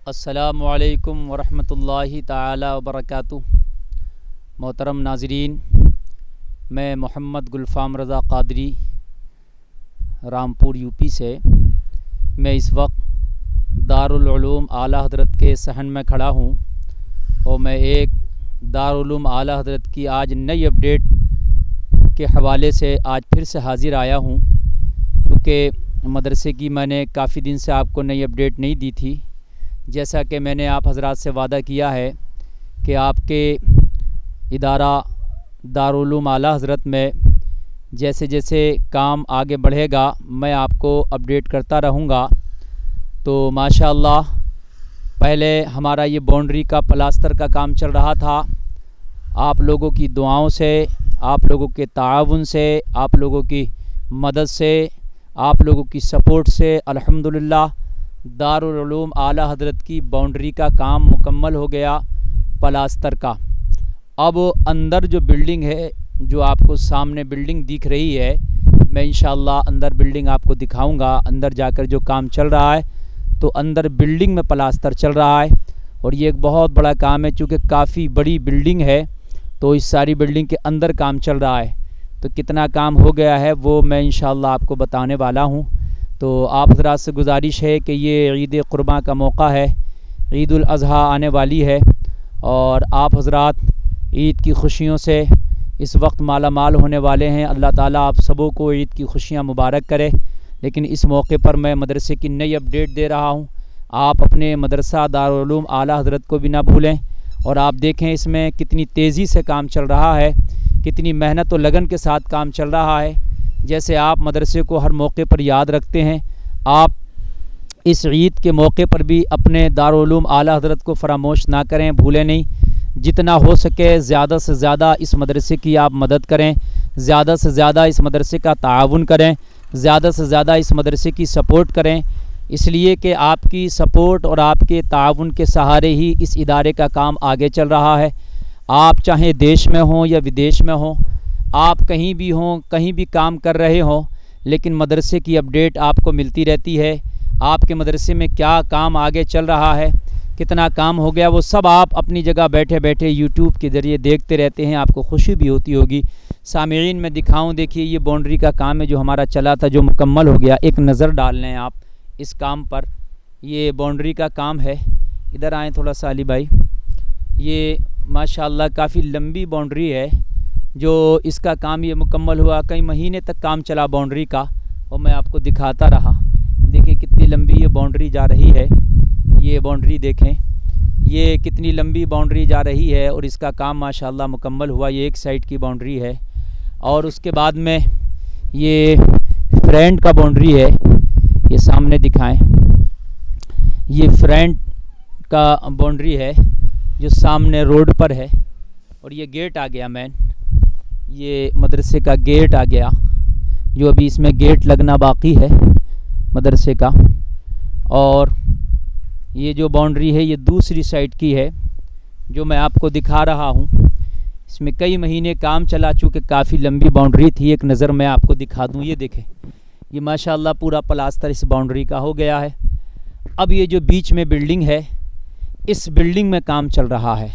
السلام علیکم ورحمۃ اللہ تعالی وبرکاتہ۔ محترم ناظرین، میں محمد گلفام رضا قادری رامپور یو پی سے میں اس وقت دارالعلوم اعلیٰ حضرت کے صحن میں کھڑا ہوں اور میں ایک دارالعلوم اعلیٰ حضرت کی آج نئی اپڈیٹ کے حوالے سے آج پھر سے حاضر آیا ہوں، کیونکہ مدرسے کی میں نے کافی دن سے آپ کو نئی اپڈیٹ نہیں دی تھی۔ جیسا کہ میں نے آپ حضرات سے وعدہ کیا ہے کہ آپ کے ادارہ دارالعلوم اعلیٰ حضرت میں جیسے جیسے کام آگے بڑھے گا میں آپ کو اپڈیٹ کرتا رہوں گا۔ تو ماشاءاللہ پہلے ہمارا یہ باؤنڈری کا پلاسٹر کا کام چل رہا تھا۔ آپ لوگوں کی دعاؤں سے، آپ لوگوں کے تعاون سے، آپ لوگوں کی مدد سے، آپ لوگوں کی سپورٹ سے الحمدللہ دارالعلوم اعلیٰ حضرت کی باؤنڈری کا کام مکمل ہو گیا پلاسٹر کا۔ اب اندر جو بلڈنگ ہے، جو آپ کو سامنے بلڈنگ دکھ رہی ہے، میں انشاءاللہ اندر بلڈنگ آپ کو دکھاؤں گا۔ اندر جا کر جو کام چل رہا ہے تو اندر بلڈنگ میں پلاسٹر چل رہا ہے اور یہ ایک بہت بڑا کام ہے، چونکہ کافی بڑی بلڈنگ ہے تو اس ساری بلڈنگ کے اندر کام چل رہا ہے۔ تو کتنا کام ہو گیا ہے وہ میں انشاءاللہ آپ کو بتانے والا ہوں۔ تو آپ حضرات سے گزارش ہے کہ یہ عید قرباں کا موقع ہے، عید الاضحیٰ آنے والی ہے اور آپ حضرات عید کی خوشیوں سے اس وقت مالا مال ہونے والے ہیں۔ اللہ تعالیٰ آپ سبوں کو عید کی خوشیاں مبارک کرے۔ لیکن اس موقع پر میں مدرسے کی نئی اپڈیٹ دے رہا ہوں، آپ اپنے مدرسہ دارالعلوم اعلیٰ حضرت کو بھی نہ بھولیں۔ اور آپ دیکھیں اس میں کتنی تیزی سے کام چل رہا ہے، کتنی محنت و لگن کے ساتھ کام چل رہا ہے۔ جیسے آپ مدرسے کو ہر موقع پر یاد رکھتے ہیں، آپ اس عید کے موقع پر بھی اپنے دارالعلوم اعلیٰ حضرت کو فراموش نہ کریں، بھولیں نہیں۔ جتنا ہو سکے زیادہ سے زیادہ اس مدرسے کی آپ مدد کریں، زیادہ سے زیادہ اس مدرسے کا تعاون کریں، زیادہ سے زیادہ اس مدرسے کی سپورٹ کریں، اس لیے کہ آپ کی سپورٹ اور آپ کے تعاون کے سہارے ہی اس ادارے کا کام آگے چل رہا ہے۔ آپ چاہے دیش میں ہوں یا ودیش میں ہوں، آپ کہیں بھی ہوں، کہیں بھی کام کر رہے ہوں، لیکن مدرسے کی اپڈیٹ آپ کو ملتی رہتی ہے۔ آپ کے مدرسے میں کیا کام آگے چل رہا ہے، کتنا کام ہو گیا، وہ سب آپ اپنی جگہ بیٹھے بیٹھے یوٹیوب کے ذریعے دیکھتے رہتے ہیں۔ آپ کو خوشی بھی ہوتی ہوگی۔ سامعین میں دکھاؤں، دیکھیے یہ باؤنڈری کا کام ہے جو ہمارا چلا تھا، جو مکمل ہو گیا۔ ایک نظر ڈال لیں آپ اس کام پر، یہ باؤنڈری کا کام ہے۔ ادھر آئیں تھوڑا سا علی بھائی۔ یہ ماشاءاللہ کافی لمبی باؤنڈری ہے جو اس کا کام یہ مکمل ہوا، کئی مہینے تک کام چلا باؤنڈری کا اور میں آپ کو دکھاتا رہا۔ دیکھیں کتنی لمبی یہ باؤنڈری جا رہی ہے، یہ باؤنڈری دیکھیں، یہ کتنی لمبی باؤنڈری جا رہی ہے اور اس کا کام ماشاءاللہ مکمل ہوا۔ یہ ایک سائڈ کی باؤنڈری ہے اور اس کے بعد میں یہ فرنٹ کا باؤنڈری ہے، یہ سامنے دکھائیں، یہ فرنٹ کا باؤنڈری ہے جو سامنے روڈ پر ہے اور یہ گیٹ آ گیا مین، یہ مدرسے کا گیٹ آ گیا، جو ابھی اس میں گیٹ لگنا باقی ہے مدرسے کا۔ اور یہ جو باؤنڈری ہے یہ دوسری سائڈ کی ہے جو میں آپ کو دکھا رہا ہوں۔ اس میں کئی مہینے کام چلا، چونکہ کافی لمبی باؤنڈری تھی۔ ایک نظر میں آپ کو دکھا دوں، یہ دیکھیں، یہ ماشاءاللہ پورا پلاسٹر اس باؤنڈری کا ہو گیا ہے۔ اب یہ جو بیچ میں بلڈنگ ہے، اس بلڈنگ میں کام چل رہا ہے۔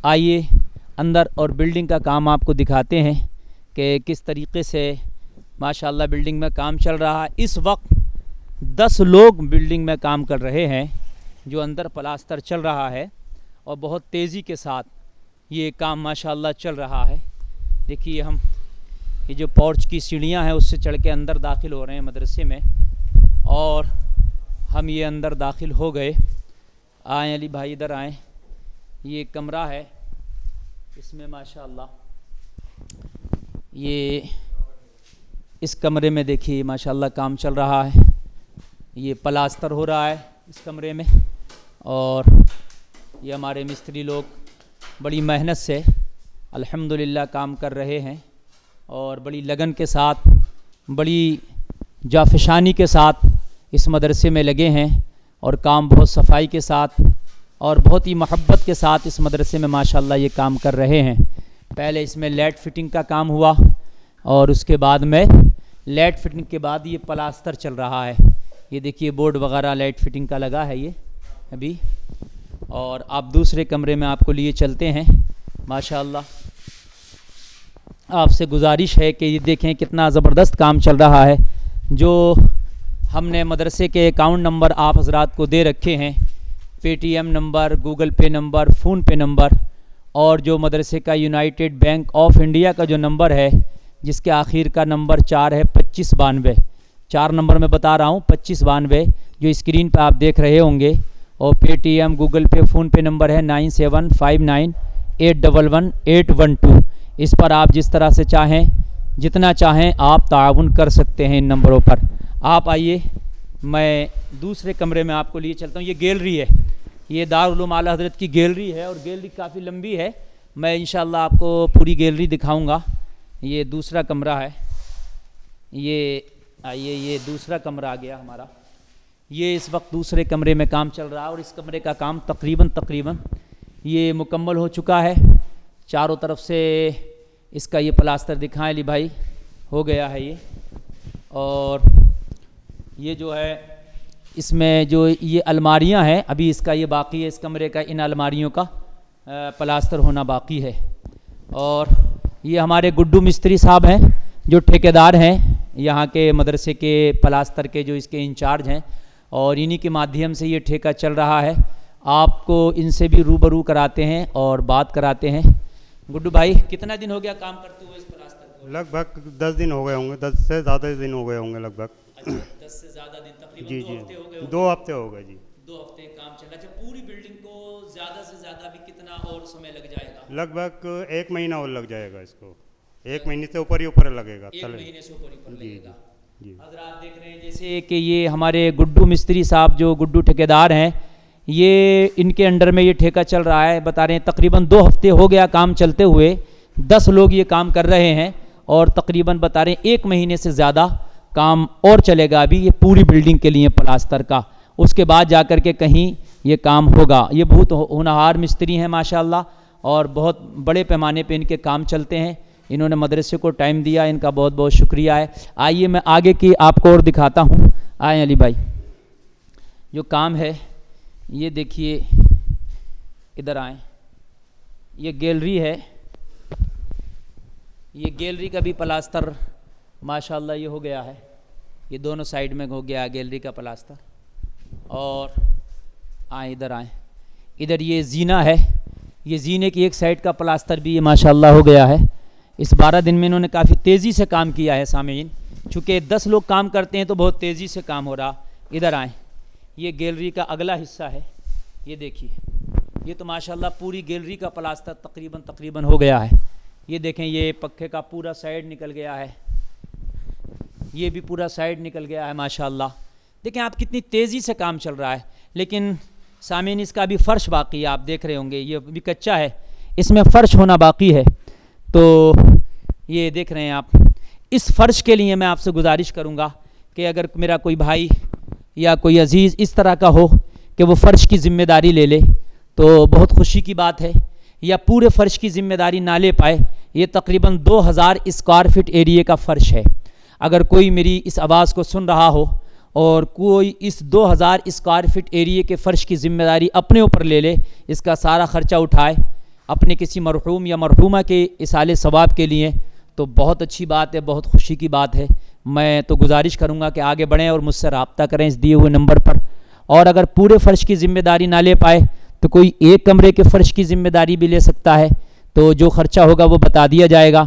آئیے اندر اور بلڈنگ کا کام آپ کو دکھاتے ہیں کہ کس طریقے سے ماشاءاللہ بلڈنگ میں کام چل رہا ہے۔ اس وقت 10 لوگ بلڈنگ میں کام کر رہے ہیں، جو اندر پلاسٹر چل رہا ہے اور بہت تیزی کے ساتھ یہ کام ماشاءاللہ چل رہا ہے۔ دیکھیے ہم یہ جو پورچ کی سیڑھیاں ہیں اس سے چڑھ کے اندر داخل ہو رہے ہیں مدرسے میں اور ہم یہ اندر داخل ہو گئے۔ آئیں علی بھائی ادھر آئیں، یہ کمرہ ہے، اس میں ماشاءاللہ یہ اس کمرے میں دیکھیے ماشاءاللہ کام چل رہا ہے۔ یہ پلاسٹر ہو رہا ہے اس کمرے میں اور یہ ہمارے مستری لوگ بڑی محنت سے الحمدللہ کام کر رہے ہیں اور بڑی لگن کے ساتھ، بڑی جافشانی کے ساتھ اس مدرسے میں لگے ہیں اور کام بہت صفائی کے ساتھ اور بہت ہی محبت کے ساتھ اس مدرسے میں ماشاءاللہ یہ کام کر رہے ہیں۔ پہلے اس میں لائٹ فٹنگ کا کام ہوا اور اس کے بعد میں لائٹ فٹنگ کے بعد یہ پلاسٹر چل رہا ہے۔ یہ دیکھیے بورڈ وغیرہ لائٹ فٹنگ کا لگا ہے یہ ابھی، اور آپ دوسرے کمرے میں آپ کو لیے چلتے ہیں. ماشاءاللہ آپ سے گزارش ہے کہ یہ دیکھیں کتنا زبردست کام چل رہا ہے. جو ہم نے مدرسے کے اکاؤنٹ نمبر آپ حضرات کو دے رکھے ہیں، پے ٹی ایم نمبر، گوگل پے نمبر، فون پے نمبر، اور جو مدرسے کا یونائٹڈ بینک آف انڈیا کا جو نمبر ہے جس کے آخر کا نمبر 4 ہے 2592، 4 نمبر میں بتا رہا ہوں 2592، جو اسکرین پہ آپ دیکھ رہے ہوں گے. اور پے T M, Google Pay, phone پے نمبر ہے 9759811812. اس پر آپ جس طرح سے چاہیں، جتنا چاہیں آپ تعاون کر سکتے ہیں ان نمبروں پر. آپ آئیے، میں دوسرے کمرے میں آپ کو لیے چلتا ہوں. یہ گیلری ہے، یہ دارالعلوم اعلیٰ حضرت کی گیلری ہے، اور گیلری کافی لمبی ہے. میں انشاءاللہ آپ کو پوری گیلری دکھاؤں گا. یہ دوسرا کمرہ ہے. یہ آئیے، یہ دوسرا کمرہ آ گیا ہمارا. یہ اس وقت دوسرے کمرے میں کام چل رہا ہے، اور اس کمرے کا کام تقریباً یہ مکمل ہو چکا ہے. چاروں طرف سے اس کا یہ پلاسٹر دکھائیں علی بھائی، ہو گیا ہے یہ. اور یہ جو ہے اس میں جو یہ الماریاں ہیں، ابھی اس کا یہ باقی ہے، اس کمرے کا ان الماریوں کا پلاسٹر ہونا باقی ہے. اور یہ ہمارے گڈو مستری صاحب ہیں جو ٹھیکیدار ہیں یہاں کے مدرسے کے پلاسٹر کے، جو اس کے انچارج ہیں، اور انہی کے مادھیم سے یہ ٹھیکہ چل رہا ہے. آپ کو ان سے بھی روبرو کراتے ہیں اور بات کراتے ہیں. گڈو بھائی کتنا دن ہو گیا کام کرتے ہوئے اس پلاسٹر کو؟ لگ بھگ 10 دن ہو گئے ہوں گے، 10 سے زیادہ دن ہو گئے ہوں گے لگ بھگ. اچھا 10 سے زیادہ دن، تقریباً جی 2 جی ہفتے ہو گئے. 2 ہفتے ہو گئے جی. 2 ہفتے کام چل رہا ہے. اچھا پوری بلڈنگ کو زیادہ سے زیادہ بھی کتنا اور سمے لگ جائے گا؟ لگ بھگ 1 مہینہ اور لگ جائے گا اس کو. 1 مہینے سے اوپر لگے گا. 1 مہینے سے اوپر لگے گا. جی حضرات دیکھ رہے ہیں جیسے کہ یہ ہمارے گڈو مستری صاحب جو گڈو ٹھیکیدار ہیں، یہ ان کے انڈر میں یہ ٹھیکہ چل رہا ہے. بتا رہے ہیں تقریباً 2 ہفتے ہو گیا کام چلتے ہوئے. 10 لوگ یہ کام کر رہے ہیں، اور تقریباً بتا رہے ہیں 1 مہینے سے زیادہ کام اور چلے گا ابھی یہ پوری بلڈنگ کے لیے پلاسٹر کا. اس کے بعد جا کر کے کہیں یہ کام ہوگا. یہ بہت ہونہار مستری ہیں ماشاءاللہ، اور بہت بڑے پیمانے پہ ان کے کام چلتے ہیں. انہوں نے مدرسے کو ٹائم دیا، ان کا بہت بہت شکریہ ہے. آئیے میں آگے کی آپ کو اور دکھاتا ہوں. آئیں علی بھائی، جو کام ہے یہ دیکھیے، ادھر آئیں. یہ گیلری ہے، یہ گیلری کا بھی پلاسٹر ماشاءاللہ یہ ہو گیا ہے. یہ دونوں سائیڈ میں ہو گیا گیلری کا پلاسٹر. اور آئیں ادھر آئیں. ادھر یہ زینہ ہے، یہ زینے کی ایک سائیڈ کا پلاسٹر بھی یہ ماشاءاللہ ہو گیا ہے. اس 12 دن میں انہوں نے کافی تیزی سے کام کیا ہے سامعین. چونکہ 10 لوگ کام کرتے ہیں تو بہت تیزی سے کام ہو رہا. ادھر آئیں. یہ گیلری کا اگلا حصہ ہے. یہ دیکھیے، یہ تو ماشاءاللہ پوری گیلری کا پلاسٹر تقریباً ہو گیا ہے. یہ دیکھیں، یہ پکھے کا پورا سائیڈ نکل گیا ہے، یہ بھی پورا سائیڈ نکل گیا ہے ماشاءاللہ. دیکھیں آپ کتنی تیزی سے کام چل رہا ہے. لیکن سامعین اس کا بھی فرش باقی ہے. آپ دیکھ رہے ہوں گے یہ بھی کچا ہے، اس میں فرش ہونا باقی ہے. تو یہ دیکھ رہے ہیں آپ. اس فرش کے لیے میں آپ سے گزارش کروں گا کہ اگر میرا کوئی بھائی یا کوئی عزیز اس طرح کا ہو کہ وہ فرش کی ذمہ داری لے لے تو بہت خوشی کی بات ہے. یا پورے فرش کی ذمہ داری نہ لے پائے. یہ تقریباً 2000 اسکوائر فٹ ایریے کا فرش ہے. اگر کوئی میری اس آواز کو سن رہا ہو اور کوئی اس 2000 اسکوائر فٹ ایریے کے فرش کی ذمہ داری اپنے اوپر لے لے، اس کا سارا خرچہ اٹھائے اپنے کسی مرحوم یا مرحومہ کے اصالِ ثواب کے لیے، تو بہت اچھی بات ہے، بہت خوشی کی بات ہے. میں تو گزارش کروں گا کہ آگے بڑھیں اور مجھ سے رابطہ کریں اس دیے ہوئے نمبر پر. اور اگر پورے فرش کی ذمہ داری نہ لے پائے تو کوئی ایک کمرے کے فرش کی ذمہ داری بھی لے سکتا ہے. تو جو خرچہ ہوگا وہ بتا دیا جائے گا.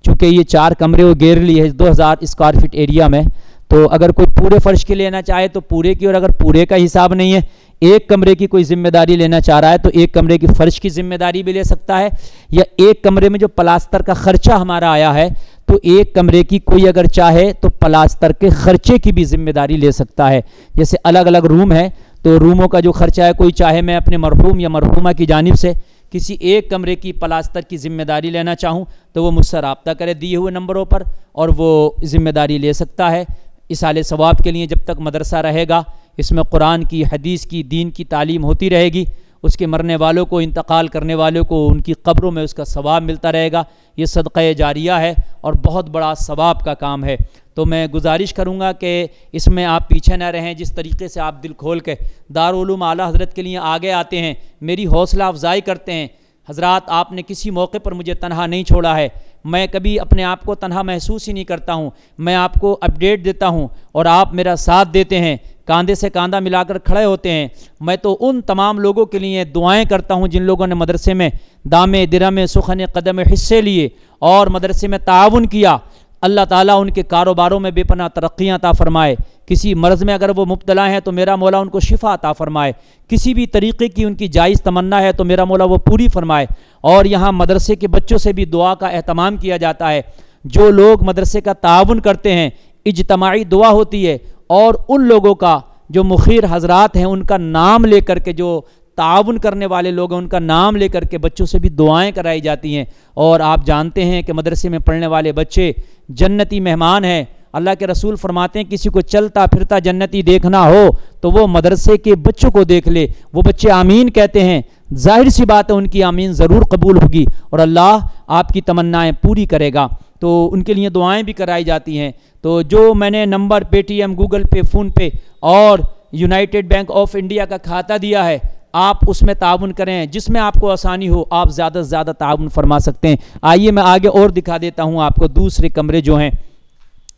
چونکہ یہ 4 کمرے وہ گھیر لی ہے 2000 اسکوائر فٹ ایریا میں، تو اگر کوئی پورے فرش کے لینا چاہے تو پورے کی، اور اگر پورے کا حساب نہیں ہے، ایک کمرے کی کوئی ذمہ داری لینا چاہ رہا ہے تو ایک کمرے کی فرش کی ذمہ داری بھی لے سکتا ہے. یا ایک کمرے میں جو پلاسٹر کا خرچہ ہمارا آیا ہے تو ایک کمرے کی کوئی اگر چاہے تو پلاسٹر کے خرچے کی بھی ذمہ داری لے سکتا ہے. جیسے الگ الگ روم ہے تو روموں کا جو خرچہ ہے، کوئی چاہے میں اپنے مرحوم یا مرحومہ کی جانب سے کسی ایک کمرے کی پلاسٹر کی ذمہ داری لینا چاہوں تو وہ مجھ سے رابطہ کرے دیے ہوئے نمبروں پر، اور وہ ذمہ داری لے سکتا ہے. اصالِ ثواب کے لیے جب تک مدرسہ رہے گا، اس میں قرآن کی، حدیث کی، دین کی تعلیم ہوتی رہے گی. اس کے مرنے والوں کو، انتقال کرنے والوں کو ان کی قبروں میں اس کا ثواب ملتا رہے گا. یہ صدقہ جاریہ ہے اور بہت بڑا ثواب کا کام ہے. تو میں گزارش کروں گا کہ اس میں آپ پیچھے نہ رہیں. جس طریقے سے آپ دل کھول کے دارالعلوم اعلیٰ حضرت کے لیے آگے آتے ہیں, میری حوصلہ افزائی کرتے ہیں. حضرات, آپ نے کسی موقع پر مجھے تنہا نہیں چھوڑا ہے. میں کبھی اپنے آپ کو تنہا محسوس ہی نہیں کرتا ہوں. میں آپ کو اپڈیٹ دیتا ہوں اور آپ میرا ساتھ دیتے ہیں, کاندھے سے کاندھا ملا کر کھڑے ہوتے ہیں. میں تو ان تمام لوگوں کے لیے دعائیں کرتا ہوں جن لوگوں نے مدرسے میں دامِ درم سخن قدم حصے لیے اور مدرسے میں تعاون کیا. اللہ تعالیٰ ان کے کاروباروں میں بے پناہ ترقیاں عطا فرمائے. کسی مرض میں اگر وہ مبتلا ہیں تو میرا مولا ان کو شفا عطا فرمائے. کسی بھی طریقے کی ان کی جائز تمنا ہے تو میرا مولا وہ پوری فرمائے. اور یہاں مدرسے کے بچوں سے بھی دعا کا اہتمام کیا جاتا ہے. جو لوگ مدرسے کا تعاون کرتے ہیں اجتماعی دعا ہوتی ہے, اور ان لوگوں کا جو مخیر حضرات ہیں ان کا نام لے کر کے, جو تعاون کرنے والے لوگ ہیں ان کا نام لے کر کے بچوں سے بھی دعائیں کرائی جاتی ہیں. اور آپ جانتے ہیں کہ مدرسے میں پڑھنے والے بچے جنتی مہمان ہیں. اللہ کے رسول فرماتے ہیں کسی کو چلتا پھرتا جنتی دیکھنا ہو تو وہ مدرسے کے بچوں کو دیکھ لے. وہ بچے آمین کہتے ہیں, ظاہر سی بات ہے ان کی آمین ضرور قبول ہوگی اور اللہ آپ کی تمنائیں پوری کرے گا. تو ان کے لیے دعائیں بھی کرائی جاتی ہیں. تو جو میں نے نمبر پے T M, Google Pay, phone پے اور یونائٹڈ بینک آف انڈیا کا کھاتہ دیا ہے, آپ اس میں تعاون کریں. جس میں آپ کو آسانی ہو آپ زیادہ سے زیادہ تعاون فرما سکتے ہیں. آئیے میں آگے اور دکھا دیتا ہوں آپ کو دوسرے کمرے جو ہیں,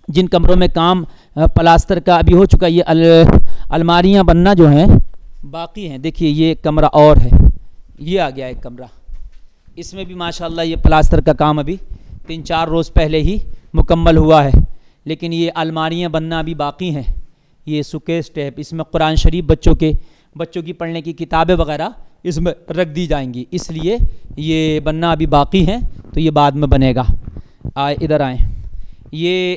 جن کمروں میں کام پلاسٹر کا ابھی ہو چکا. یہ الماریاں بننا جو ہیں باقی ہیں. دیکھیے یہ کمرہ اور ہے, یہ آ گیا ایک کمرہ. اس میں بھی ماشاءاللہ یہ پلاسٹر کا کام ابھی 3-4 روز پہلے ہی مکمل ہوا ہے. لیکن یہ الماریاں بننا ابھی باقی ہیں. یہ سوکیس ٹیپ, اس میں قرآن شریف بچوں کی پڑھنے کی کتابیں وغیرہ اس میں رکھ دی جائیں گی, اس لیے یہ بننا ابھی باقی ہیں. تو یہ بعد میں بنے گا. ادھر آئیں. یہ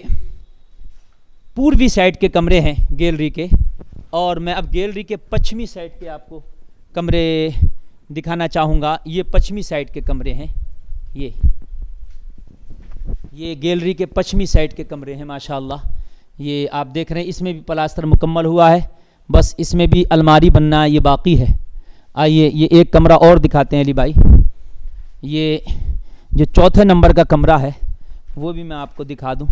پوروی سائڈ کے کمرے ہیں گیلری کے, اور میں اب گیلری کے پچھمی سائڈ کے آپ کو کمرے دکھانا چاہوں گا. یہ پچھمی سائڈ کے کمرے ہیں. یہ گیلری کے پچھمی سائڈ کے کمرے ہیں ماشاءاللہ. یہ آپ دیکھ رہے ہیں اس میں بھی پلاسٹر مکمل ہوا ہے, بس اس میں بھی الماری بننا یہ باقی ہے. آئیے یہ ایک کمرہ اور دکھاتے ہیں علی بھائی. یہ جو چوتھے نمبر کا کمرہ ہے وہ بھی میں آپ کو دکھا دوں.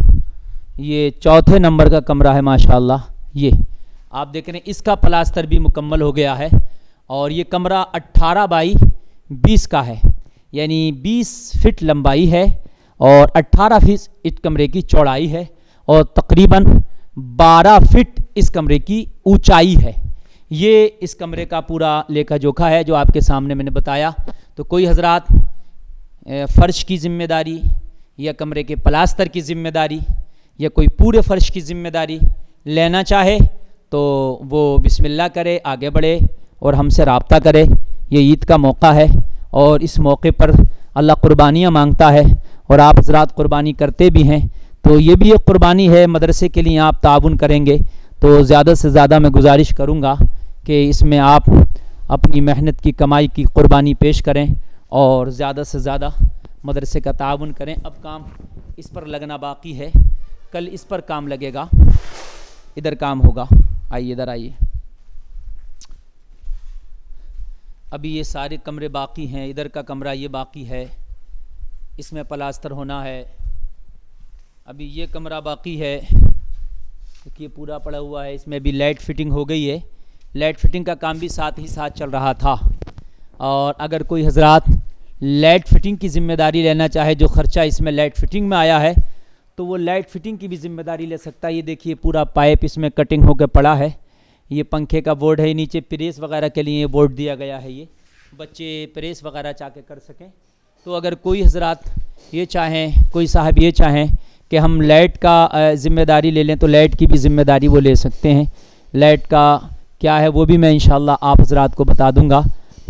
یہ چوتھے نمبر کا کمرہ ہے ماشاءاللہ. یہ آپ دیکھ رہے ہیں اس کا پلاسٹر بھی مکمل ہو گیا ہے. اور یہ کمرہ 18 بائی 20 کا ہے, یعنی 20 فٹ لمبائی ہے اور 18 فٹ اس کمرے کی چوڑائی ہے, اور تقریباً 12 فٹ اس کمرے کی اونچائی ہے. یہ اس کمرے کا پورا لیکھا جوکھا ہے جو آپ کے سامنے میں نے بتایا. تو کوئی حضرات فرش کی ذمہ داری یا کمرے کے پلاسٹر کی ذمہ داری یا کوئی پورے فرش کی ذمہ داری لینا چاہے تو وہ بسم اللہ کرے, آگے بڑھے اور ہم سے رابطہ کرے. یہ عید کا موقع ہے اور اس موقع پر اللہ قربانیاں مانگتا ہے, اور آپ حضرات قربانی کرتے بھی ہیں. تو یہ بھی ایک قربانی ہے. مدرسے کے لیے آپ تعاون کریں گے تو زیادہ سے زیادہ میں گزارش کروں گا کہ اس میں آپ اپنی محنت کی کمائی کی قربانی پیش کریں اور زیادہ سے زیادہ مدرسے کا تعاون کریں. اب کام اس پر لگنا باقی ہے, کل اس پر کام لگے گا, ادھر کام ہوگا. آئیے ادھر آئیے. ابھی یہ سارے کمرے باقی ہیں. ادھر کا کمرہ یہ باقی ہے, اس میں پلاسٹر ہونا ہے. ابھی یہ کمرہ باقی ہے, یہ پورا پڑا ہوا ہے. اس میں ابھی لائٹ فٹنگ ہو گئی ہے. لائٹ فٹنگ کا کام بھی ساتھ ہی ساتھ چل رہا تھا. اور اگر کوئی حضرات لائٹ فٹنگ کی ذمہ داری لینا چاہے, جو خرچہ اس میں لائٹ فٹنگ میں آیا ہے, تو وہ لائٹ فٹنگ کی بھی ذمہ داری لے سکتا ہے. یہ دیکھیے پورا پائپ اس میں کٹنگ ہو کے پڑا ہے. یہ پنکھے کا بورڈ ہے, نیچے پریس وغیرہ کے لیے یہ بورڈ دیا گیا ہے. یہ بچے پریس وغیرہ چاہ کے کر سکیں. تو اگر کوئی حضرات یہ چاہیں, کوئی صاحب یہ چاہیں کہ ہم لائٹ کا ذمہ داری لے لیں تو لائٹ کی بھی ذمہ داری وہ لے سکتے ہیں. لائٹ کا کیا ہے وہ بھی میں انشاءاللہ آپ حضرات کو بتا دوں گا.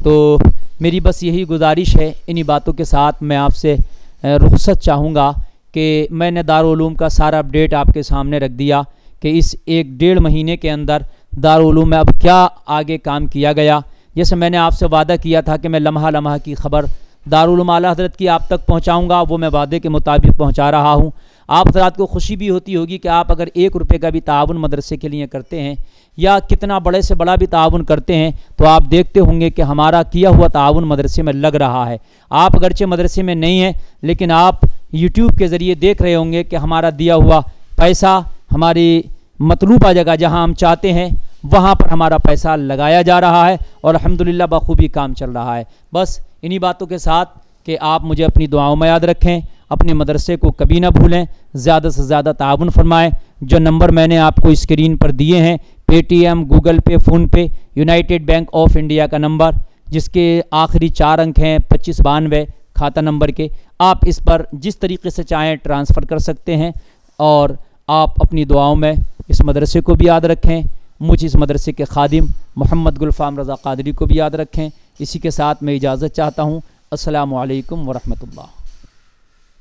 تو میری بس یہی گزارش ہے. انہی باتوں کے ساتھ میں آپ سے رخصت چاہوں گا کہ میں نے دارالعلوم کا سارا اپڈیٹ آپ کے سامنے رکھ دیا کہ اس 1-1.5 مہینے کے اندر دارالعلوم میں اب کیا آگے کام کیا گیا. جیسے میں نے آپ سے وعدہ کیا تھا کہ میں لمحہ لمحہ کی خبر دارالعلوم اعلیٰ حضرت کی آپ تک پہنچاؤں گا, وہ میں وعدے کے مطابق پہنچا رہا ہوں. آپ حضرات کو خوشی بھی ہوتی ہوگی کہ آپ اگر 1 روپے کا بھی تعاون مدرسے کے لیے کرتے ہیں یا کتنا بڑے سے بڑا بھی تعاون کرتے ہیں تو آپ دیکھتے ہوں گے کہ ہمارا کیا ہوا تعاون مدرسے میں لگ رہا ہے. آپ اگرچہ مدرسے میں نہیں ہیں لیکن آپ یوٹیوب کے ذریعے دیکھ رہے ہوں گے کہ ہمارا دیا ہوا پیسہ ہماری مطلوبہ جگہ جہاں ہم چاہتے ہیں وہاں پر ہمارا پیسہ لگایا جا رہا ہے اور الحمدللہ بخوبی کام چل رہا ہے۔ بس انہی باتوں کے ساتھ کہ آپ مجھے اپنی دعاؤں میں یاد رکھیں، اپنے مدرسے کو کبھی نہ بھولیں، زیادہ سے زیادہ تعاون فرمائیں۔ جو نمبر میں نے آپ کو اسکرین پر دیے ہیں، Paytm, Google Pay, PhonePe, United Bank of India کا نمبر جس کے آخری 4 انک ہیں 2592 کھاتہ نمبر کے، آپ اس پر جس طریقے سے چاہیں ٹرانسفر کر سکتے ہیں، اور آپ اپنی دعاؤں میں اس مدرسے کو بھی یاد رکھیں، مجھ اس مدرسے کے خادم محمد گلفام رضا قادری کو بھی یاد رکھیں۔ اسی کے ساتھ میں اجازت چاہتا ہوں۔ السلام علیکم ورحمۃ اللہ۔